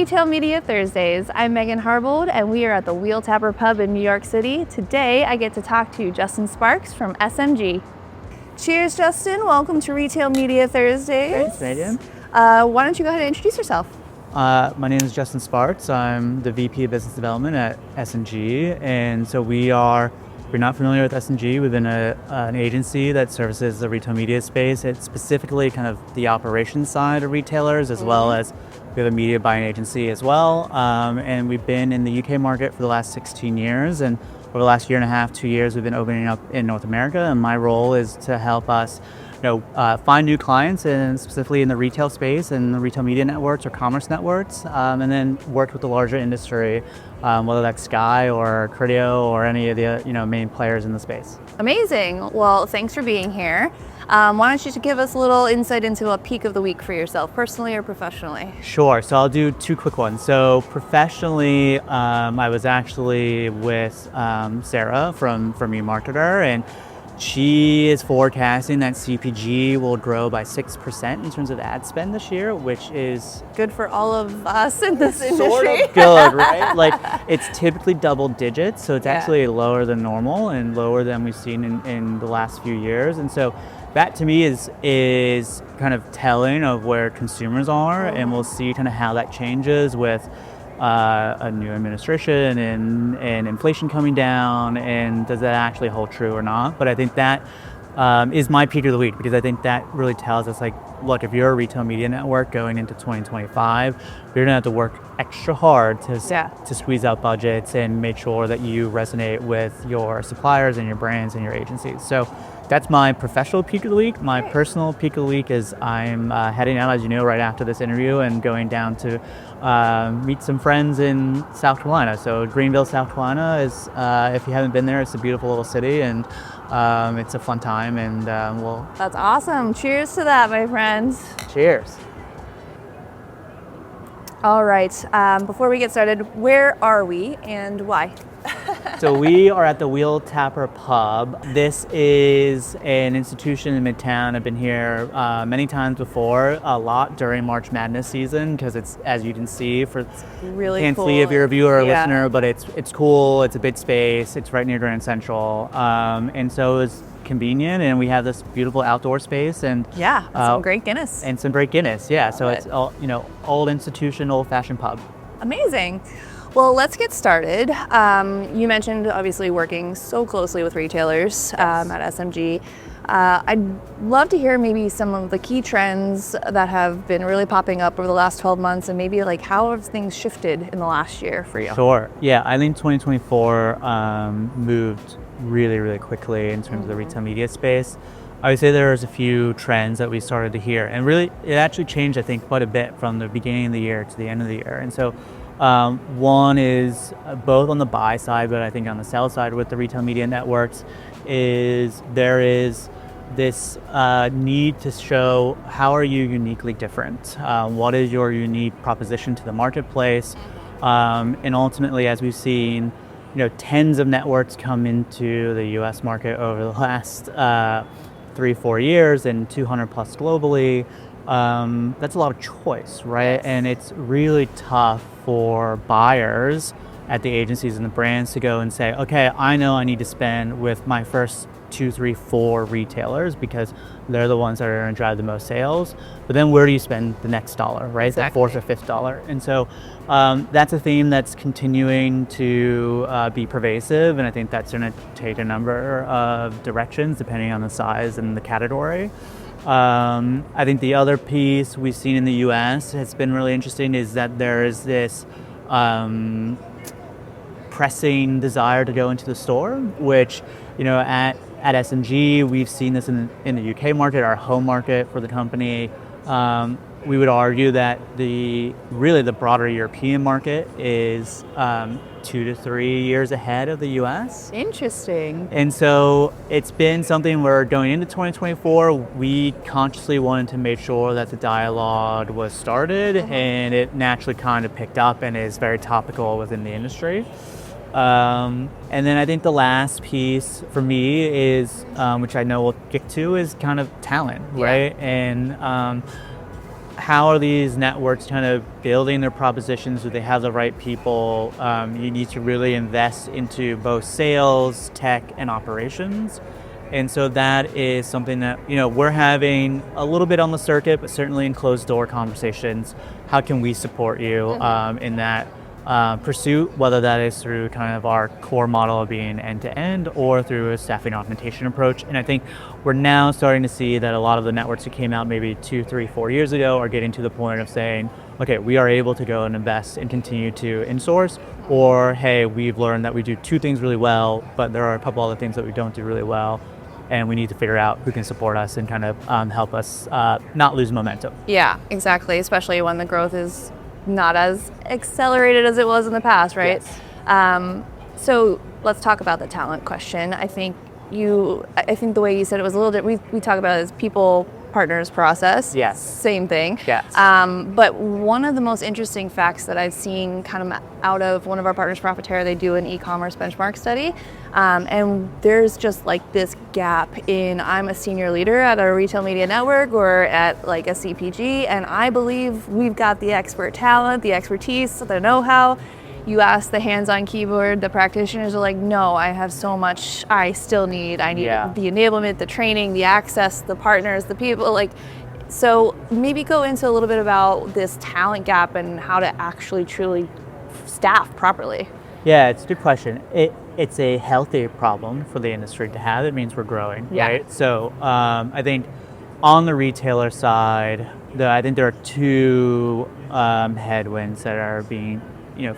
Retail Media Thursdays. I'm Megan Harbold, and we are at the Wheel Tapper Pub in New York City. Today, I get to talk to Justin Sparks from SMG. Cheers, Justin. Welcome to Retail Media Thursdays. Thanks, Megan. Why don't you go ahead and introduce yourself? My name is Justin Sparks. I'm the VP of Business Development at SMG, and so if you're not familiar with SMG, we've been an agency that services the retail media space. It's specifically kind of the operations side of retailers, as well as we have a media buying agency as well. And we've been in the UK market for the last 16 years, and over the last year and a half, 2 years, we've been opening up in North America. And my role is to help us find new clients, and specifically in the retail space and the retail media networks or commerce networks, and then work with the larger industry, whether that's Sky or Criteo or any of the main players in the space. Amazing. Well, thanks for being here. Why don't you give us a little insight into a peak of the week for yourself, personally or professionally? Sure. So I'll do two quick ones. So professionally, I was actually with Sarah from eMarketer, and she is forecasting that CPG will grow by 6% in terms of ad spend this year, which is good for all of us in this industry. Sort of good, right? Like, it's typically double digits, so it's actually lower than normal and lower than we've seen in the last few years. And so that to me is kind of telling of where consumers are, and we'll see kind of how that changes with a new administration and inflation coming down, and does that actually hold true or not? But I think that is my peak of the week, because I think that really tells us, like, look, if you're a retail media network going into 2025, you're gonna have to work extra hard to squeeze out budgets and make sure that you resonate with your suppliers and your brands and your agencies. So that's my professional peak of the week. My personal peak of the week is I'm heading out, as you know, right after this interview, and going down to meet some friends in South Carolina. So Greenville, South Carolina is, if you haven't been there, it's a beautiful little city, and it's a fun time, and we'll... That's awesome. Cheers to that, my friends. Cheers. All right, before we get started, where are we and why? So we are at the Wheel Tapper Pub. This is an institution in Midtown. I've been here many times before, a lot during March Madness season, because it's, as you can see, really can't cool. see if you're a viewer or listener, but it's cool. It's a big space. It's right near Grand Central, and so it's convenient, and we have this beautiful outdoor space, and some great Guinness. And some great Guinness, yeah. So it's all, old institution, old-fashioned pub. Amazing. Well, let's get started. You mentioned obviously working so closely with retailers at SMG. I'd love to hear maybe some of the key trends that have been really popping up over the last 12 months, and maybe like how have things shifted in the last year for you? Sure. Yeah, I think 2024 moved really, really quickly in terms of the retail media space. I would say there's a few trends that we started to hear, and really it actually changed, I think, quite a bit from the beginning of the year to the end of the year. And so one is both on the buy side, but I think on the sell side with the retail media networks, there is this need to show how are you uniquely different? What is your unique proposition to the marketplace? And ultimately, as we've seen, tens of networks come into the US market over the last 3-4 years, and 200 plus globally. That's a lot of choice, right? Yes. And it's really tough for buyers at the agencies and the brands to go and say, okay, I know I need to spend with my first 2, 3, 4 retailers, because they're the ones that are going to drive the most sales. But then where do you spend the next dollar, right? Exactly. That fourth or fifth dollar. And so that's a theme that's continuing to be pervasive, and I think that's going to take a number of directions depending on the size and the category. I think the other piece we've seen in the US has been really interesting is that there is this pressing desire to go into the store, which, at SMG, we've seen this in the UK market, our home market for the company. We would argue that the broader European market is 2 to 3 years ahead of the US. Interesting. And so it's been something where going into 2024, we consciously wanted to make sure that the dialogue was started, and it naturally kind of picked up and is very topical within the industry. And then I think the last piece for me is, which I know we'll get to, is kind of talent, right? And how are these networks kind of building their propositions? Do they have the right people? You need to really invest into both sales, tech, and operations. And so that is something that, we're having a little bit on the circuit, but certainly in closed door conversations. How can we support you in that pursuit, whether that is through kind of our core model of being end-to-end or through a staffing augmentation approach. And I think we're now starting to see that a lot of the networks that came out maybe 2, 3, 4 years ago are getting to the point of saying, okay, we are able to go and invest and continue to insource, or hey, we've learned that we do 2 things really well, but there are a couple other things that we don't do really well, and we need to figure out who can support us and kind of help us not lose momentum. Yeah, exactly, especially when the growth is not as accelerated as it was in the past, right? Yes. So let's talk about the talent question. I think the way you said it was a little different. We talk about it as people, partners, process. Yes. Same thing. Yes. But one of the most interesting facts that I've seen kind of out of one of our partners, Profitera, they do an e-commerce benchmark study. And there's just like this gap in I'm a senior leader at a retail media network or at like a CPG, and I believe we've got the expert talent, the expertise, the know-how. You ask the hands-on keyboard, the practitioners are like, no, I have so much I still need. I need the enablement, the training, the access, the partners, the people. So maybe go into a little bit about this talent gap and how to actually truly staff properly. Yeah, it's a good question. It's a healthy problem for the industry to have. It means we're growing, right? So I think on the retailer side, I think there are 2 headwinds that are being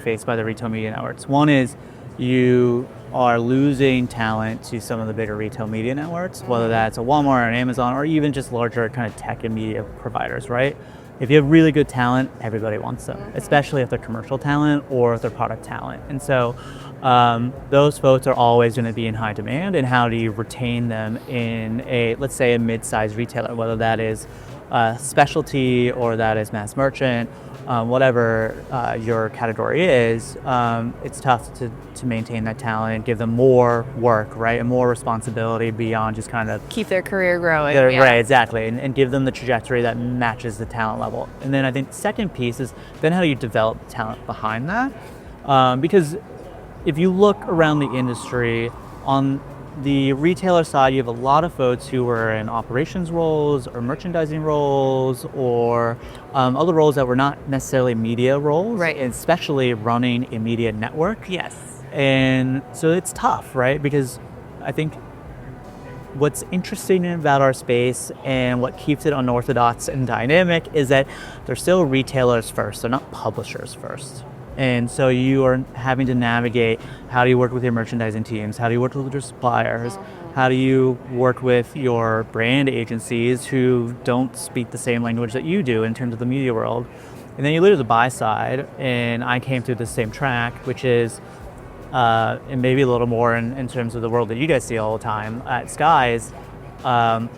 faced by the retail media networks. One is you are losing talent to some of the bigger retail media networks, whether that's a Walmart or an Amazon or even just larger kind of tech and media providers, right? If you have really good talent, everybody wants them, especially if they're commercial talent or if they're product talent. And so those folks are always going to be in high demand. And how do you retain them in let's say a mid-sized retailer, whether that is specialty or that is mass merchant, whatever your category is, it's tough to maintain that talent, give them more work, right, and more responsibility beyond just kind of keep their career growing. Right, exactly, and give them the trajectory that matches the talent level. And then I think the second piece is then how do you develop talent behind that? Because if you look around the industry, on the retailer side, you have a lot of folks who are in operations roles or merchandising roles or other roles that were not necessarily media roles, right? Especially running a media network. Yes. And so it's tough, right? Because I think what's interesting about our space and what keeps it unorthodox and dynamic is that they're still retailers first, they're not publishers first. And so you are having to navigate, how do you work with your merchandising teams? How do you work with your suppliers? How do you work with your brand agencies who don't speak the same language that you do in terms of the media world? And then you look at the buy side, and I came through the same track, which is, and maybe a little more in terms of the world that you guys see all the time at Skies, a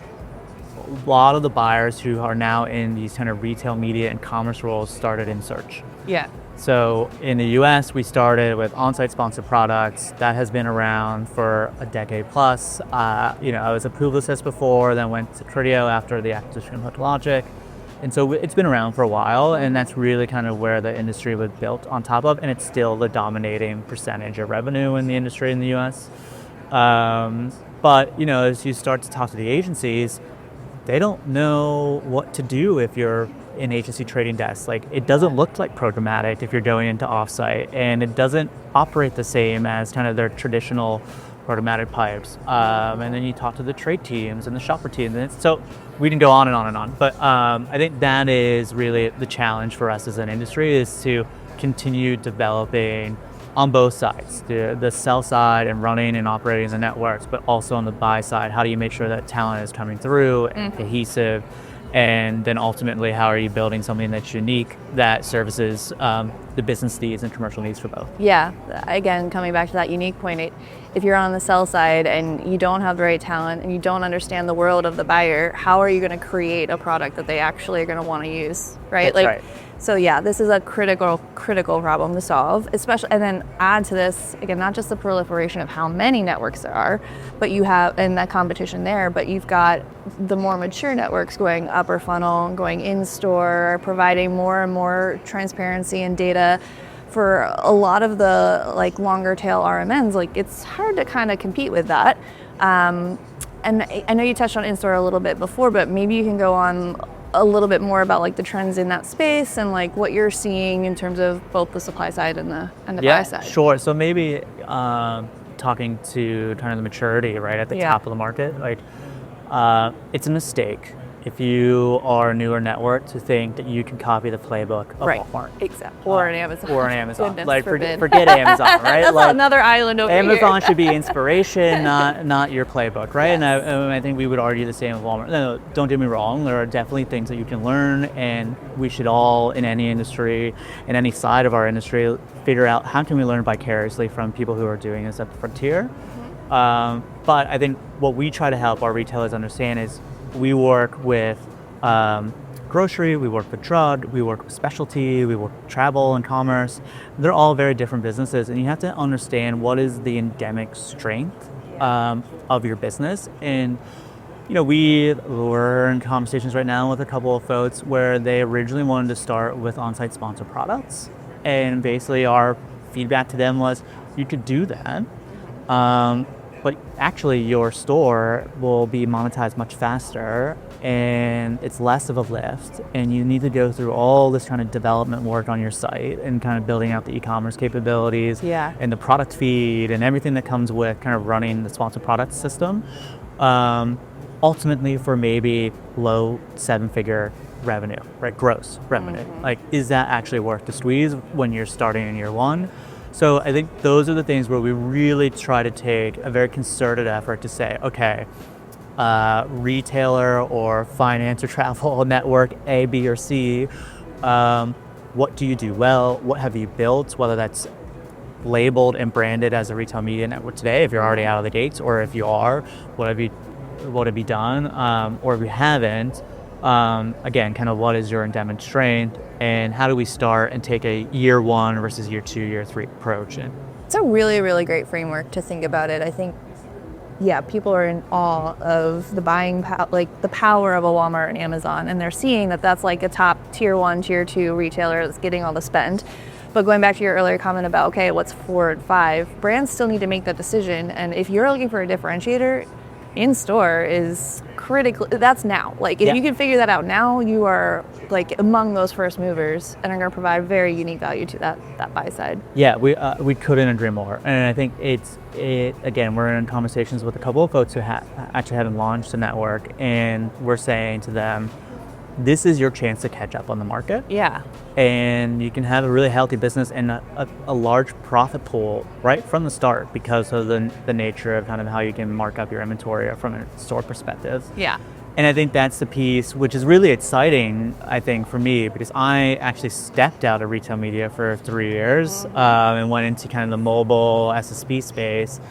lot of the buyers who are now in these kind of retail media and commerce roles started in search. Yeah. So in the US, we started with on-site sponsored products. That has been around for a decade plus. I was at Publicis before, then went to Criteo after the acquisition of HookLogic. And so it's been around for a while, and that's really kind of where the industry was built on top of, and it's still the dominating percentage of revenue in the industry in the US. But as you start to talk to the agencies, they don't know what to do if you're in agency trading desks. Like, it doesn't look like programmatic if you're going into offsite, and it doesn't operate the same as kind of their traditional programmatic pipes. And then you talk to the trade teams and the shopper teams, and so we can go on and on and on. But I think that is really the challenge for us as an industry, is to continue developing on both sides, the sell side and running and operating the networks, but also on the buy side, how do you make sure that talent is coming through and cohesive? And then ultimately, how are you building something that's unique that services the business needs and commercial needs for both? Yeah, again, coming back to that unique point, if you're on the sell side and you don't have the right talent and you don't understand the world of the buyer, how are you going to create a product that they actually are going to want to use, right? That's right. So yeah, this is a critical problem to solve, especially, and then add to this, again, not just the proliferation of how many networks there are, but you have, and that competition there, but you've got the more mature networks going upper funnel, going in-store, providing more and more transparency and data. For a lot of the like longer tail RMNs, like it's hard to kind of compete with that. And I know you touched on in-store a little bit before, but maybe you can go on a little bit more about like the trends in that space and like what you're seeing in terms of both the supply side and the buy side. Sure. So maybe talking to kind of the maturity right at the top of the market, like it's a mistake if you are a newer network to think that you can copy the playbook of Walmart. Exactly. Or an Amazon. Or an Amazon. Goodness like forbid. forget Amazon, right? That's like, another island over Amazon here. should be inspiration, not your playbook, right? Yes. And I think we would argue the same with Walmart. No, don't get me wrong. There are definitely things that you can learn, and we should all, in any industry, in any side of our industry, figure out how can we learn vicariously from people who are doing this at the frontier. But I think what we try to help our retailers understand is we work with grocery, we work with drug, we work with specialty, we work with travel and commerce. They're all very different businesses, and you have to understand what is the endemic strength of your business. And you know, we're in conversations right now with a couple of folks where they originally wanted to start with on-site sponsored products, and basically our feedback to them was, you could do that, but actually your store will be monetized much faster, and it's less of a lift, and you need to go through all this kind of development work on your site and kind of building out the e-commerce capabilities and the product feed and everything that comes with kind of running the sponsored product system, ultimately for maybe low seven-figure revenue, right? Gross revenue. Like, is that actually worth the squeeze when you're starting in year one? So I think those are the things where we really try to take a very concerted effort to say, okay, retailer or finance or travel network A, B, or C, what do you do well? What have you built? Whether that's labeled and branded as a retail media network today, if you're already out of the gates, or if you are, what have you done? Or if you haven't, again, kind of what is your endemic strength, and how do we start and take a year one versus year two, year three approach? And it's a really, really great framework to think about it. I think, yeah, people are in awe of the buying like the power of a Walmart and Amazon, and they're seeing that that's like a top tier one, tier two retailer that's getting all the spend. But going back to your earlier comment about, okay, what's 4 and 5, brands still need to make that decision. And if you're looking for a differentiator, in-store is critical. That's now. Like, if you can figure that out now, you are like among those first movers and are going to provide very unique value to that buy side. Yeah, we couldn't agree more. And I think again, we're in conversations with a couple of folks who actually haven't launched a network, and we're saying to them, this is your chance to catch up on the market. Yeah. And you can have a really healthy business and a large profit pool right from the start because of the nature of kind of how you can mark up your inventory from a store perspective. Yeah. And I think that's the piece which is really exciting, I think, for me, because I actually stepped out of retail media for 3 years and went into kind of the mobile SSP space.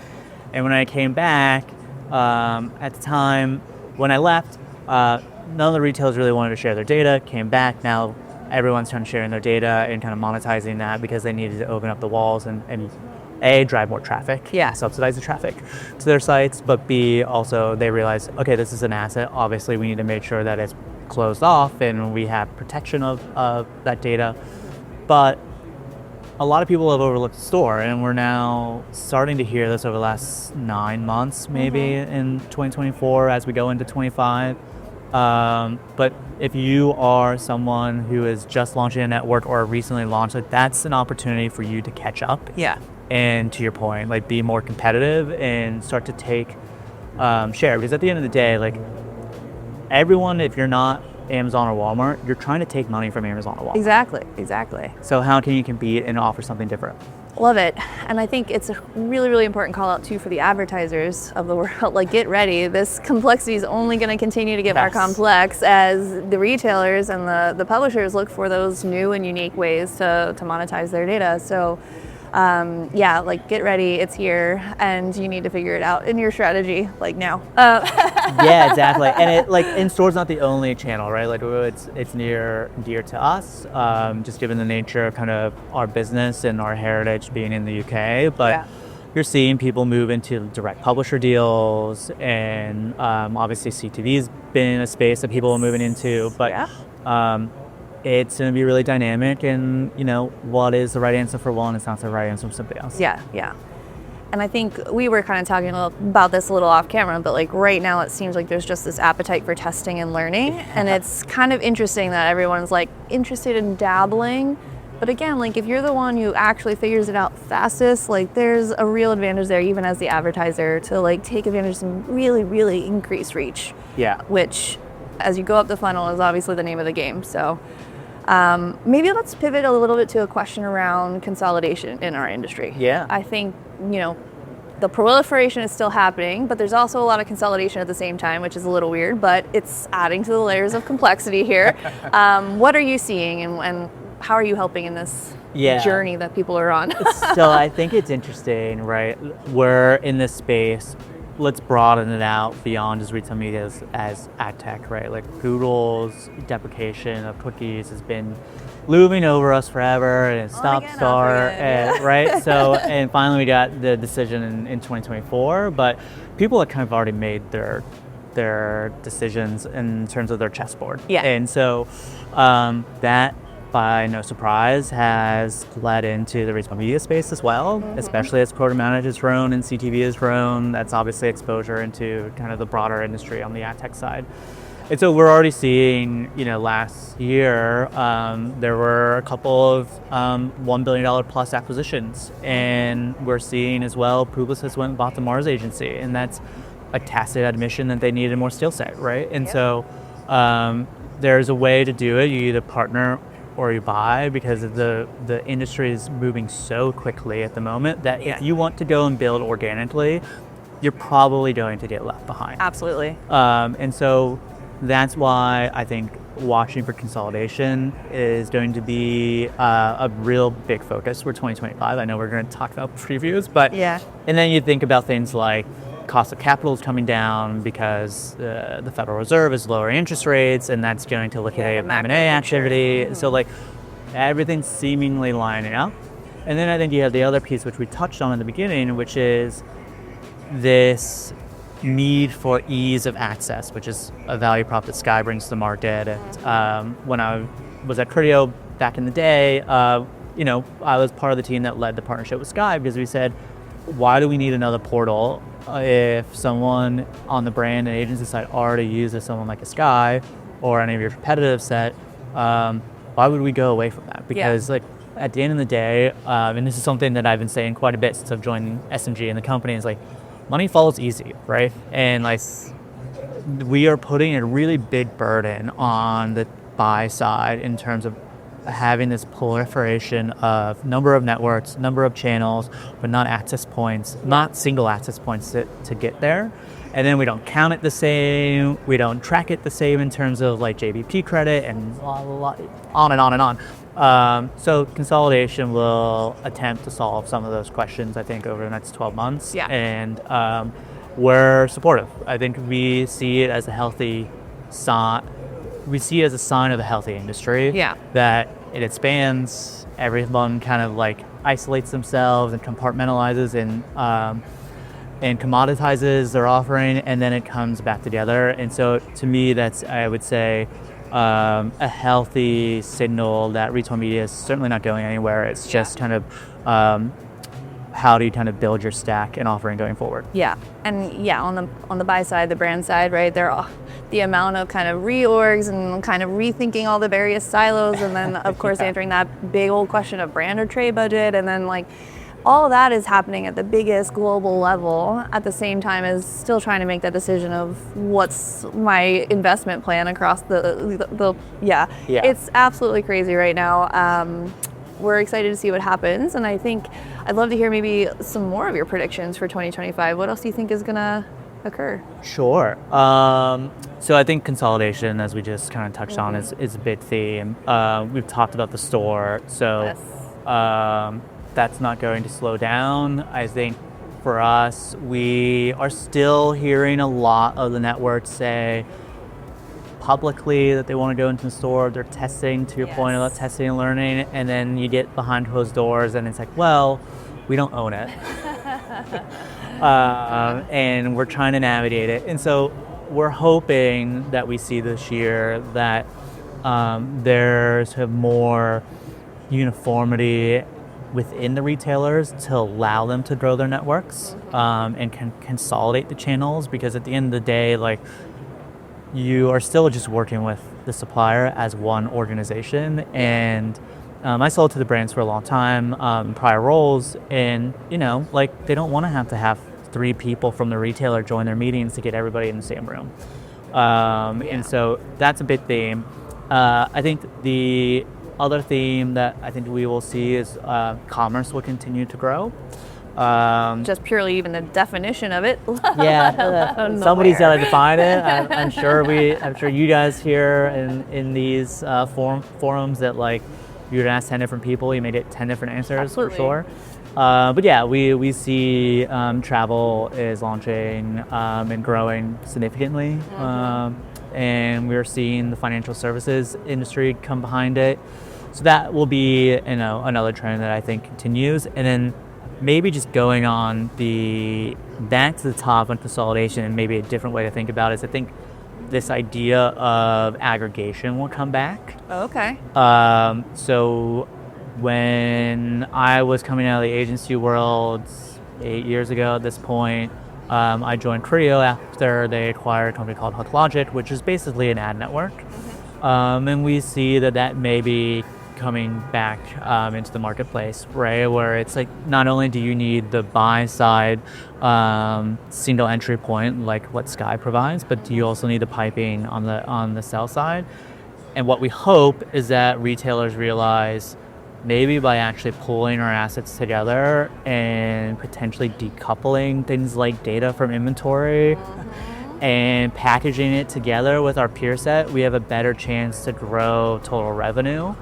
And when I came back, at the time when I left, none of the retailers really wanted to share their data. Came back, now everyone's trying to share their data and kind of monetizing that because they needed to open up the walls and A, drive more traffic, subsidize the traffic to their sites, but B, also they realized, okay, this is an asset. Obviously, we need to make sure that it's closed off and we have protection of that data. But a lot of people have overlooked the store, and we're now starting to hear this over the last 9 months, maybe in 2024 as we go into 25. But if you are someone who is just launching a network or recently launched, like, that's an opportunity for you to catch up. Yeah. And to your point, like, be more competitive and start to take share. Because at the end of the day, like, everyone, if you're not Amazon or Walmart, you're trying to take money from Amazon or Walmart. Exactly. So how can you compete and offer something different? Love it. And I think it's a really, really important call out too for the advertisers of the world. Like, get ready. This complexity is only going to continue to get more complex as the retailers and the publishers look for those new and unique ways to monetize their data. So yeah, like get ready, it's here, and you need to figure it out in your strategy, like now. Yeah, exactly. And it like in store's not the only channel, right? Like it's near dear to us, just given the nature of kind of our business and our heritage being in the UK. But Yeah. you're seeing people move into direct publisher deals, and obviously CTV's been a space that people are moving into. But Yeah. it's going to be really dynamic, and what is the right answer for one is not the right answer for somebody else. Yeah. And I think we were kind of talking about this a little off camera, but like right now it seems like there's just this appetite for testing and learning. And it's kind of interesting that everyone's like interested in dabbling. But again, like if you're the one who actually figures it out fastest, like there's a real advantage there, even as the advertiser, to like take advantage of some really, really increased reach. Yeah. Which, as you go up the funnel, is obviously the name of the game. So maybe let's pivot a little bit to a question around consolidation in our industry. Yeah. I think, the proliferation is still happening, but there's also a lot of consolidation at the same time, which is a little weird, but it's adding to the layers of complexity here. What are you seeing, and how are you helping in this journey that people are on? So I think it's interesting, right? We're in this space. Let's broaden it out beyond just retail media as ad tech, right? Like Google's deprecation of cookies has been looming over us forever, and it's start, right? So, and finally we got the decision in 2024, but people have kind of already made their decisions in terms of their chessboard. Yeah. And so that, by no surprise, has led into the retail media space as well, especially as programmatic has grown and CTV has grown. That's obviously exposure into kind of the broader industry on the ad tech side. And so we're already seeing, last year, there were a couple of $1 billion plus acquisitions. And we're seeing as well, Publicis went and bought the Mars agency. And that's a tacit admission that they needed more skill set, right? And so there's a way to do it. You either partner or you buy, because the industry is moving so quickly at the moment that if you want to go and build organically, you're probably going to get left behind. Absolutely. And so that's why I think watching for consolidation is going to be a real big focus for 2025. I know we're going to talk about previews, but and then you think about things like cost of capital is coming down because the Federal Reserve is lowering interest rates, and that's going to liquidate M&A activity. So like everything's seemingly lining up. And then I think you have the other piece, which we touched on in the beginning, which is this need for ease of access, which is a value prop that Sky brings to the market. And when I was at Criteo back in the day, I was part of the team that led the partnership with Sky, because we said, why do we need another portal if someone on the brand and agency side already uses someone like a Sky or any of your competitive set? Why would we go away from that? Because like at the end of the day, and this is something that I've been saying quite a bit since I've joined SMG and the company, is like money follows easy, right? And like we are putting a really big burden on the buy side in terms of having this proliferation of number of networks, number of channels, but not access points, not single access points to get there. And then we don't count it the same, we don't track it the same in terms of like JBP credit, and on and on and on. So consolidation will attempt to solve some of those questions, I think, over the next 12 months. And we're supportive. I think we see it as a healthy sign. We see it as a sign of a healthy industry. That it expands, everyone kind of like isolates themselves and compartmentalizes and commoditizes their offering, and then it comes back together. And so to me, that's, I would say, a healthy signal that retail media is certainly not going anywhere. It's just kind of how do you kind of build your stack and offering going forward? And on the buy side, the brand side, right? The amount of kind of reorgs and kind of rethinking all the various silos, and then of course answering that big old question of brand or trade budget, and then like all of that is happening at the biggest global level at the same time as still trying to make that decision of what's my investment plan across it's absolutely crazy right now. We're excited to see what happens, and I think I'd love to hear maybe some more of your predictions for 2025. What else do you think is gonna occur? Sure. So I think consolidation, as we just kind of touched on, is a big theme. We've talked about the store. So that's not going to slow down. I think for us, we are still hearing a lot of the networks say publicly that they want to go into the store. They're testing, to your point about testing and learning, and then you get behind closed doors and it's like, well, we don't own it. And we're trying to navigate it. And so we're hoping that we see this year that there's more uniformity within the retailers to allow them to grow their networks and can consolidate the channels, because at the end of the day, like, you are still just working with the supplier as one organization. And I sold to the brands for a long time in prior roles, and like, they don't want to have 3 people from the retailer join their meetings to get everybody in the same room. And so that's a big theme. I think the other theme that I think we will see is commerce will continue to grow. Just purely even the definition of it. Somebody's got to define it. I'm sure you guys here in these forums that, like, you're gonna ask 10 different people, you may get 10 different answers. Absolutely. For sure. But yeah, we see travel is launching and growing significantly. And we're seeing the financial services industry come behind it. So that will be another trend that I think continues. And then maybe just going on back to the top on consolidation, and maybe a different way to think about it is, I think this idea of aggregation will come back. Okay. So when I was coming out of the agency world 8 years ago at this point, I joined Creo after they acquired a company called HookLogic, which is basically an ad network. And we see that may be coming back into the marketplace, right? Where it's like, not only do you need the buy side single entry point like what Sky provides, but you also need the piping on the sell side. And what we hope is that retailers realize, maybe by actually pulling our assets together and potentially decoupling things like data from inventory and packaging it together with our peer set, we have a better chance to grow total revenue.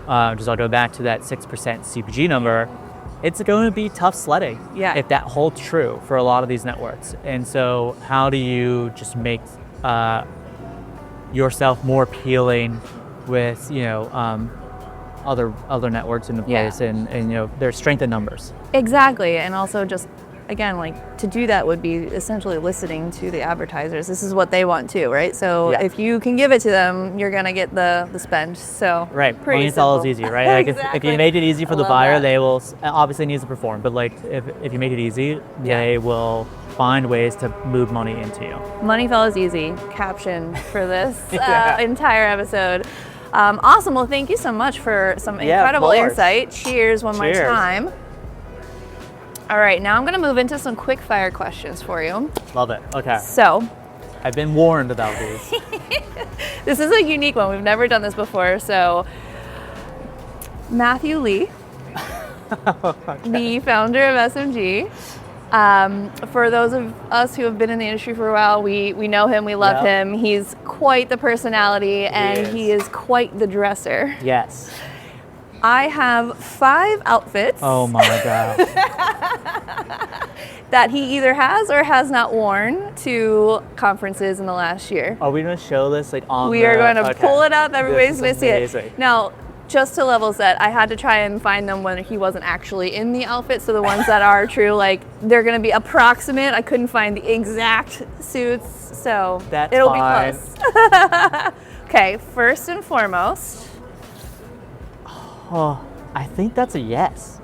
Just I'll go back to that 6% CPG number. It's going to be tough sledding if that holds true for a lot of these networks. And so how do you just make yourself more appealing with other networks in the place, and their strength in numbers. Exactly. And also, just again, like, to do that would be essentially listening to the advertisers. This is what they want too, right? So if you can give it to them, you're gonna get the spend. So right, it's all easy, right? Like, exactly. if you make it easy for the buyer, they will obviously needs to perform. But like, if you make it easy, they will find ways to move money into you. Money follows easy. Caption for this entire episode. Awesome. Well, thank you so much for some incredible insight. Cheers one more time. All right, now I'm going to move into some quick fire questions for you. Love it. Okay. So, I've been warned about these. This is a unique one. We've never done this before. So, Matthew Lee, the founder of SMG. For those of us who have been in the industry for a while, we know him, we love him. He's quite the personality, and he is quite the dresser. Yes. I have 5 outfits. Oh my God. that he either has or has not worn to conferences in the last year. Are we going to show this on We are going to pull it up. Everybody's going to see it. Now, just to level set, I had to try and find them when he wasn't actually in the outfit. So the ones that are true, like, they're going to be approximate. I couldn't find the exact suits, so it'll be close. Okay, first and foremost. Oh, I think that's a yes.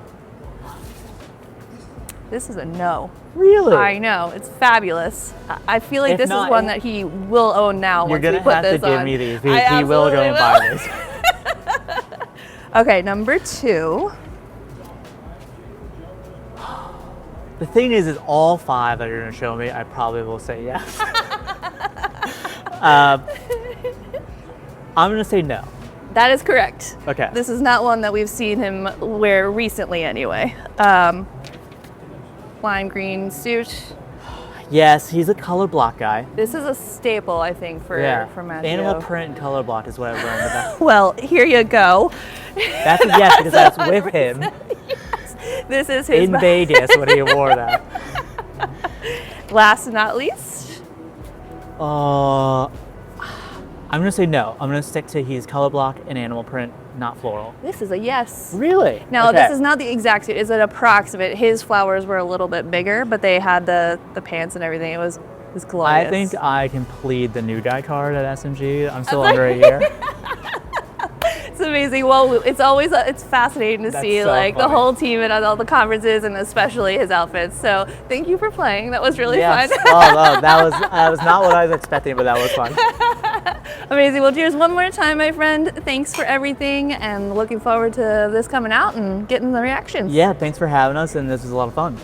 This is a no. Really? I know. It's fabulous. I feel like this is one that he will own now once we put this on. You're going to have to give me these. He will go and buy this. Okay, number 2. The thing is all 5 that you're going to show me, I probably will say yes. I'm going to say no. That is correct. Okay. This is not one that we've seen him wear recently anyway. Lime green suit. Yes, he's a color block guy. This is a staple, I think, for Matthew. Animal print and color block is what I've learned about. Well, here you go. That's a yes, because that's with him. Yes. This is his in Vegas when he wore that. Last but not least. I'm gonna say no. I'm gonna stick to he's color block and animal print, not floral. This is a yes. Really? Now, Okay. this is not the exact suit. It's an approximate. His flowers were a little bit bigger, but they had the pants and everything. It was glorious. I think I can plead the new guy card at SMG. I'm still under a year. It's amazing. Well, it's fascinating to That's see so like the funny. whole team and all the conferences, and especially his outfits. So thank you for playing. That was really Yes. fun. Oh, that was not what I was expecting, but that was fun. Amazing. Well, cheers one more time, my friend. Thanks for everything, and looking forward to this coming out and getting the reactions. Yeah, thanks for having us, and this was a lot of fun.